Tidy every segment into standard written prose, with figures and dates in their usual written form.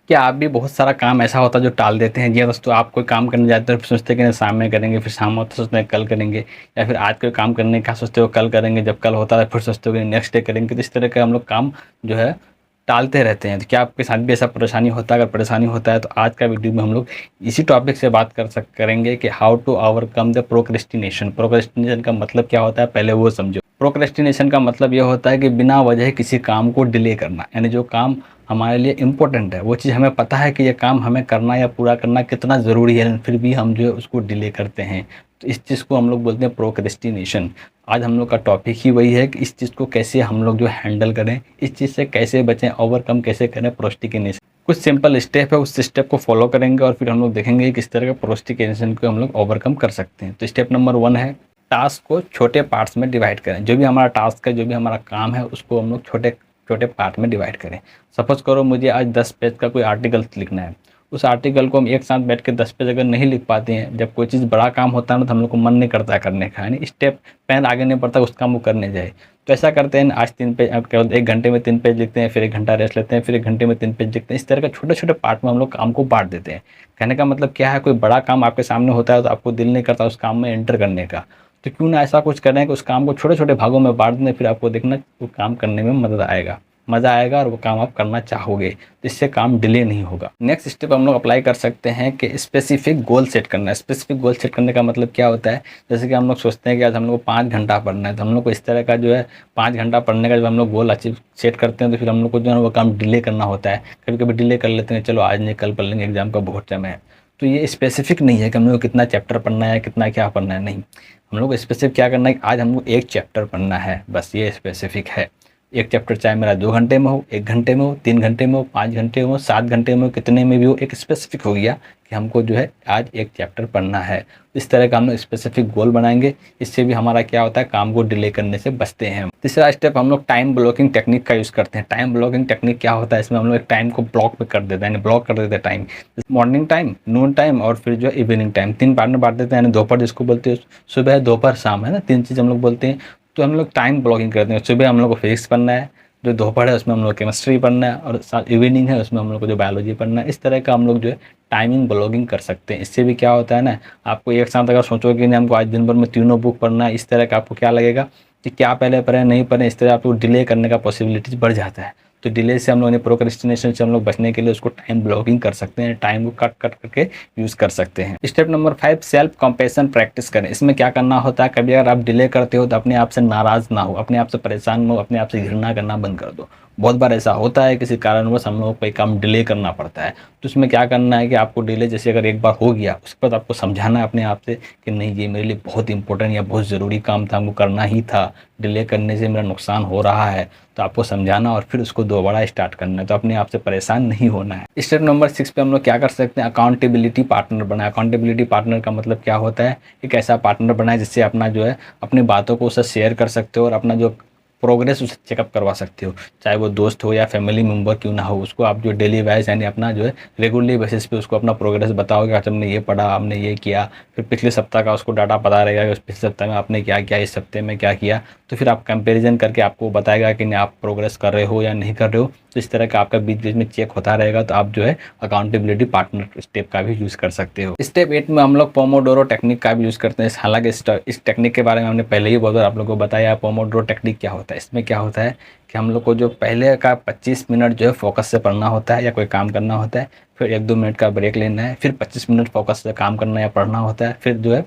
क्या आप भी बहुत सारा काम ऐसा होता है जो टाल देते हैं? जी हाँ दोस्तों, आप कोई काम करने जाते हो फिर सोचते हैं कि नहीं शाम में करेंगे, फिर शाम होता है सोचते हैं कल करेंगे, या फिर आज कोई काम करने का सोचते हो कल करेंगे, जब कल होता है फिर सोचते हो कि नेक्स्ट डे करेंगे। तो इस तरह का हम लोग काम जो है टालते रहते हैं। तो क्या आपके साथ भी ऐसा परेशानी होता है? अगर परेशानी होता है तो आज का वीडियो में हम लोग इसी टॉपिक से बात करेंगे कि how to overcome the procrastination. Procrastination का मतलब क्या होता है, पहले वो समझो। प्रोक्रेस्टिनेशन का मतलब ये होता है कि बिना वजह किसी काम को डिले करना, यानी जो काम हमारे लिए इम्पोर्टेंट है, वो चीज़ हमें पता है कि ये काम हमें करना या पूरा करना कितना ज़रूरी है, फिर भी हम जो है उसको डिले करते हैं। तो इस चीज़ को हम लोग बोलते हैं प्रोक्रेस्टिनेशन। आज हम लोग का टॉपिक ही वही है कि इस चीज़ को कैसे हम लोग जो हैंडल करें, इस चीज़ से कैसे बचें, ओवरकम कैसे करें प्रोक्रेस्टिनेशन। कुछ सिंपल स्टेप है, उस स्टेप को फॉलो करेंगे और फिर हम लोग देखेंगे कि किस तरह का प्रोक्रेस्टिनेशन को हम लोग ओवरकम कर सकते हैं। तो स्टेप नंबर 1 है, टास्क को छोटे पार्ट्स में डिवाइड करें। जो भी हमारा टास्क है, जो भी हमारा काम है, उसको हम लोग छोटे छोटे पार्ट में डिवाइड करें। सपोज करो मुझे आज 10 पेज का कोई आर्टिकल लिखना है। उस आर्टिकल को हम एक साथ बैठ के 10 पेज अगर नहीं लिख पाते हैं, जब कोई चीज़ बड़ा काम होता है ना, तो हम लोग को मन नहीं करता है करने का, यानी स्टेप पेन आगे नहीं बढ़ता उस काम को करने जाए। तो ऐसा करते हैं, आज 3 पेज, अब केवल 1 घंटे में 3 पेज लिखते हैं, फिर 1 घंटा रेस्ट लेते हैं, फिर 1 घंटे में 3 पेज लिखते हैं। इस तरह के छोटे छोटे पार्ट में हम लोग काम को बांट देते हैं। कहने का मतलब क्या है, कोई बड़ा काम आपके सामने होता है तो आपको दिल नहीं करता उस काम में एंटर करने का। तो क्यों ना ऐसा कुछ करें कि उस काम को छोटे छोटे भागों में बांट दें, फिर आपको देखना वो काम करने में मज़ा आएगा और वो काम आप करना चाहोगे। तो इससे काम डिले नहीं होगा। नेक्स्ट स्टेप हम लोग अप्लाई कर सकते हैं कि स्पेसिफिक गोल सेट करना है। स्पेसिफिक गोल सेट करने का मतलब क्या होता है, जैसे कि हम लोग सोचते हैं कि आज हम लोग को 5 घंटा पढ़ना है, तो हम लोग को इस तरह का जो है 5 घंटा पढ़ने का जब हम लोग गोल अचीव सेट करते हैं, तो फिर हम लोग को जो है वो काम डिले करना होता है। कभी कभी डिले कर लेते हैं, चलो आज नहीं कल पढ़ लेंगे, एग्जाम का बहुत समय है। तो ये स्पेसिफिक नहीं है कि हम लोग को कितना चैप्टर पढ़ना है, कितना क्या पढ़ना है, नहीं। हम लोग को स्पेसिफिक क्या करना है कि आज हमको 1 चैप्टर पढ़ना है, बस ये स्पेसिफिक है। 1 चैप्टर चाहे मेरा 2 घंटे में हो, 1 घंटे में हो, 3 घंटे में हो, 5 घंटे में हो, 7 घंटे में हो, कितने में भी हो, एक स्पेसिफिक हो गया कि हमको जो है आज 1 चैप्टर पढ़ना है। इस तरह का हम लोग स्पेसिफिक गोल बनाएंगे। इससे भी हमारा क्या होता है, काम को डिले करने से बचते हैं। तीसरा स्टेप हम लोग टाइम ब्लॉकिंग टेक्निक का यूज़ करते हैं। टाइम ब्लॉकिंग टेक्निक क्या होता है, इसमें हम लोग एक टाइम को ब्लॉक पे कर देते हैं, यानी ब्लॉक कर देते हैं टाइम। मॉर्निंग टाइम, नून टाइम और फिर जो है इवनिंग टाइम, 3 पार्ट में बांट देते हैं। यानी दोपहर जिसको बोलते हैं सुबह, दोपहर, शाम, है ना, 3 चीज़ हम लोग बोलते हैं। तो हम लोग टाइम ब्लॉकिंग करते हैं। सुबह हम लोग को फिजिक्स पढ़ना है, जो दोपहर है उसमें हम लोग केमिस्ट्री पढ़ना है, और इवनिंग है उसमें हम लोग को जो बायोलॉजी पढ़ना है। इस तरह का हम लोग जो है टाइमिंग ब्लॉगिंग कर सकते हैं। इससे भी क्या होता है ना, आपको एक साथ अगर सोचोगे कि नहीं हमको आज दिन भर में तीनों बुक पढ़ना है, इस तरह का आपको क्या लगेगा कि क्या पहले पढ़ें नहीं पढ़ें, इस तरह आपको डिले करने का पॉसिबिलिटीज बढ़ जाता है। तो डिले से हम लोग ने, प्रोक्रेस्टिनेशन से हम लोग बचने के लिए उसको टाइम ब्लॉकिंग कर सकते हैं, टाइम को कट कट करके यूज़ कर सकते हैं। Step number 5, self compassion practice करें। इसमें क्या करना होता है, कभी अगर आप डिले करते हो तो अपने आप से नाराज़ ना हो, अपने आप से परेशान ना हो, अपने आप से घृणा करना बंद कर दो। बहुत बार ऐसा होता है किसी कारणवश हम लोगों को कोई काम डिले करना पड़ता है। तो उसमें क्या करना है कि आपको डिले जैसे अगर एक बार हो गया, उसके बाद आपको समझाना है अपने आप से कि नहीं ये मेरे लिए बहुत इंपॉर्टेंट या बहुत ज़रूरी काम था, हमको करना ही था, डिले करने से मेरा नुकसान हो रहा है। तो आपको समझाना और फिर उसको दोबारा स्टार्ट करना है। तो अपने आप से परेशान नहीं होना है। स्टेप नंबर 6 पे हम लोग क्या कर सकते हैं, अकाउंटेबिलिटी पार्टनर बनाए। अकाउंटेबिलिटी पार्टनर का मतलब क्या होता है, एक ऐसा पार्टनर बनाए जिससे अपना जो है अपनी बातों को उससे शेयर कर सकते हो और अपना जो प्रोग्रेस उसे चेकअप करवा सकते हो। चाहे वो दोस्त हो या फैमिली मेम्बर क्यों ना हो, उसको आप जो डेली वाइज यानी अपना जो है रेगुलरली बेसिस पे उसको अपना प्रोग्रेस बताओगे। आज हमने ये पढ़ा, हमने ये किया, फिर पिछले सप्ताह का उसको डाटा पता रहेगा कि उस पिछले सप्ताह में आपने क्या किया, इस हफ्ते में क्या किया। तो फिर आप कंपैरिजन करके आपको बताएगा कि नहीं आप प्रोग्रेस कर रहे हो या नहीं कर रहे हो। तो इस तरह का आपका बीच बीच में चेक होता रहेगा। तो आप जो है अकाउंटेबिलिटी पार्टनर स्टेप का भी यूज़ कर सकते हो। स्टेप 8 में हम लोग पोमोडोरो टेक्निक का भी यूज़ करते हैं। हालांकि इस टेक्निक के बारे में हमने पहले ही बहुत बार आप लोगों को बताया। पोमोडोरो टेक्निक क्या होता है, इसमें क्या होता है कि हम लोग को जो पहले का 25 मिनट जो है फोकस से पढ़ना होता है या कोई काम करना होता है, फिर 1-2 मिनट का ब्रेक लेना है, फिर 25 मिनट फोकस से काम करना या पढ़ना होता है, फिर जो है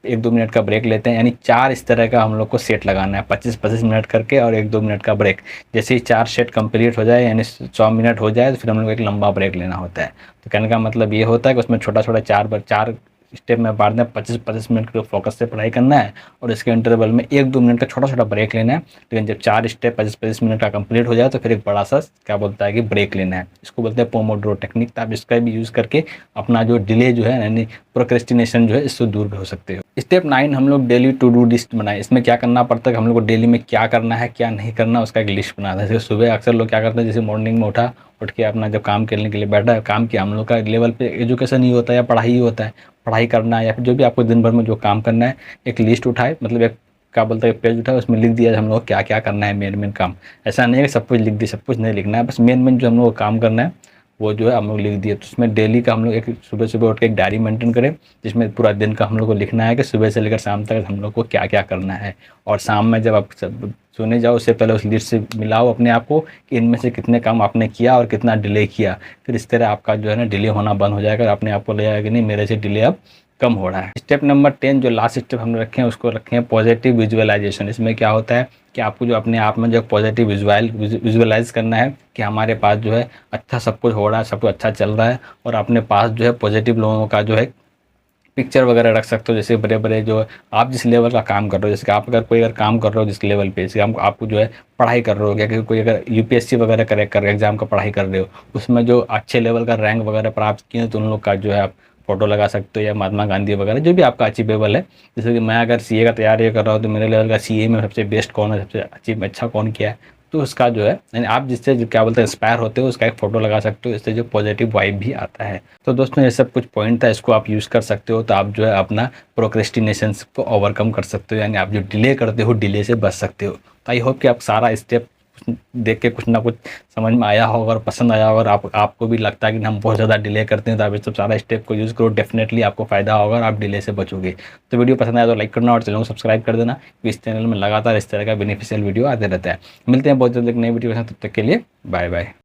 1-2 मिनट का ब्रेक लेते हैं। यानी 4 इस तरह का हम लोग को सेट लगाना है, 25-25 मिनट करके और 1-2 मिनट का ब्रेक। जैसे ही 4 सेट कंप्लीट हो जाए, यानी 100 मिनट हो जाए, तो फिर हम लोग एक लंबा ब्रेक लेना होता है। तो कहने का मतलब ये होता है कि उसमें छोटा छोटा 4 स्टेप में बांटना है। 25-25 मिनट के फोकस से पढ़ाई करना है और इसके इंटरवल में 1-2 मिनट का छोटा छोटा ब्रेक लेना है। लेकिन जब 4 स्टेप 25-25 मिनट का कंप्लीट हो जाए, तो फिर एक बड़ा सा क्या बोलता है कि ब्रेक लेना है। इसको बोलते हैं पोमोडोरो टेक्निक। तो आप इसका भी यूज़ करके अपना जो डिले जो है, यानी प्रोक्रेस्टिनेशन जो है, इससे दूर भी हो सकते हो। स्टेप 9 हम लोग डेली टू डू लिस्ट बनाए। इसमें क्या करना पड़ता है कि हम लोग को डेली में क्या करना है, क्या नहीं करना, उसका एक लिस्ट बनाना है। जैसे सुबह अक्सर लोग क्या करते हैं, जैसे मॉर्निंग में उठ के अपना जब काम करने के लिए बैठा, काम किया, हम लोग का लेवल पे एजुकेशन ही होता है या पढ़ाई ही होता है, पढ़ाई करना है या फिर जो भी आपको दिन भर में जो काम करना है, एक लिस्ट उठाए, मतलब एक क्या बोलते हैं पेज उठाए, उसमें लिख दिया हम लोग क्या क्या करना है, मेन मेन काम। ऐसा नहीं है कि सब कुछ लिख दिया, सब कुछ नहीं लिखना है, बस मेन मेन जो हम लोग को काम करना है वो जो है हम लोग लिख दिए। तो उसमें डेली का हम लोग एक सुबह सुबह उठ के एक डायरी मेंटेन करें, जिसमें पूरा दिन का हम लोग को लिखना है कि सुबह से लेकर शाम तक हम लोग को क्या क्या करना है। और शाम में जब आप सब सोने जाओ उससे पहले उस लिस्ट से मिलाओ अपने आप को कि इनमें से कितने काम आपने किया और कितना डिले किया। फिर इस तरह आपका जो है ना डिले होना बंद हो जाएगा, अपने आप को लगेगा कि नहीं मेरे से डिले अब कम हो रहा है। स्टेप नंबर 10 जो लास्ट स्टेप हमने रखे हैं उसको रखे हैं पॉजिटिव विजुअलाइजेशन। इसमें क्या होता है कि आपको जो अपने आप में जो पॉजिटिव विजुअलाइज करना है कि हमारे पास जो है अच्छा सब कुछ हो रहा है, सब कुछ अच्छा चल रहा है, और अपने पास जो है पॉजिटिव लोगों का जो है पिक्चर वगैरह रख सकते हो। जैसे बड़े बड़े जो आप जिस लेवल का काम कर रहे हो, जैसे कि आप अगर कोई अगर काम कर रहे हो जिस लेवल पे, जैसे हम आपको जो है पढ़ाई कर रहे हो, या कोई अगर यूपीएससी वगैरह क्रैक कर एग्जाम का पढ़ाई कर रहे हो, उसमें जो अच्छे लेवल का रैंक वगैरह प्राप्त किए तो उन लोग का जो है आप फोटो लगा सकते हो, या महात्मा गांधी वगैरह जो भी आपका अचीवेबल है। जैसे कि मैं अगर सीए का तैयारी कर रहा हूँ तो मेरे लेवल का सीए में सबसे बेस्ट कौन है, सबसे अचीव अच्छा कौन किया है, तो उसका जो है यानी आप जिससे जो क्या बोलते हैं इंस्पायर होते हो उसका एक फ़ोटो लगा सकते हो। इससे जो पॉजिटिव वाइब भी आता है। तो दोस्तों ये सब कुछ पॉइंट था, इसको आप यूज़ कर सकते हो, तो आप जो है अपना प्रोक्रेस्टिनेशन को ओवरकम कर सकते हो, यानी आप जो डिले करते हो डिले से बच सकते हो। तो आई होप कि आप सारा स्टेप देख के कुछ ना कुछ समझ में आया होगा और पसंद आया होगा, और आपको भी लगता है कि हम बहुत ज़्यादा डिले करते हैं, तो आप ये सब सारा स्टेप को यूज़ करो, डेफिनेटली आपको फ़ायदा होगा और आप डिले से बचोगे। तो वीडियो पसंद आया तो लाइक करना और चैनल को सब्सक्राइब कर देना, क्योंकि इस चैनल में लगातार इस तरह का बेनिफिशियल वीडियो आते रहता है। मिलते हैं बहुत जल्द एक नई वीडियो के साथ, तब तक के लिए बाय बाय।